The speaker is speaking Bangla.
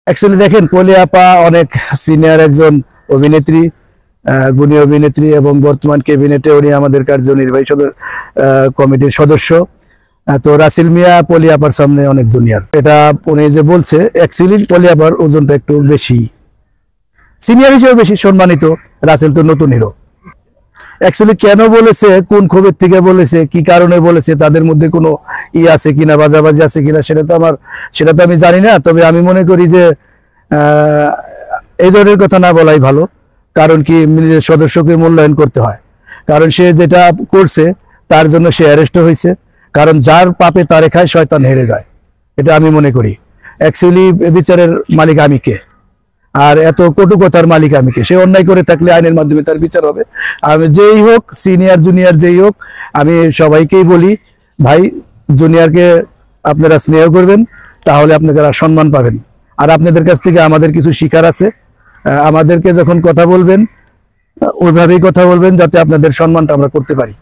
অ্যাকচুয়ালি দেখেন পলি আপা অনেক সিনিয়র একজন অভিনেত্রী, গুণী অভিনেত্রী এবং বর্তমান ক্যাবিনেটে উনি আমাদের কার্যনির্বাহী কমিটির সদস্য। তো রাসেল মিয়া পলি আপার সামনে অনেক জুনিয়র, এটা উনি যে বলছে অ্যাকচুয়ালি পলি আপার ওজনটা একটু বেশি, সিনিয়র হিসেবে বেশি সম্মানিত। রাসেল তো নতুন হিরো। অ্যাকচুয়ালি কেন বলেছে, কোন খবর থেকে বলেছে, কি কারণে বলেছে, তাদের মধ্যে কোনো আছে কিনা, বাজাবাজি আছে কিনা, সেটা তো আমি জানি না। তবে আমি মনে করি যে এই ধরনের কথা না বলাই ভালো। কারণ কি, নিজের সদস্যকে মূল্যায়ন করতে হয়। কারণ সে যেটা করছে তার জন্য সে অ্যারেস্ট হয়েছে। কারণ যার পাপে তারে খায়, শয়তান হেরে যায়, এটা আমি মনে করি। অ্যাকচুয়ালি বিচারের মালিক আমি কে, আর এত কটু কথার মালিক আমি কে? সে অন্যায় করে থাকলে আইনের মাধ্যমে তার বিচার হবে। আমি যেই হোক, সিনিয়র জুনিয়র যেই হোক, আমি সবাইকেই বলি, ভাই জুনিয়রকে আপনারা স্নেহ করবেন, তাহলে আপনারা সম্মান পাবেন। আর আপনাদের কাছ থেকে আমাদের কিছু শিখার আছে। আমাদেরকে যখন কথা বলবেন, ওইভাবেই কথা বলবেন, যাতে আপনাদের সম্মানটা আমরা করতে পারি।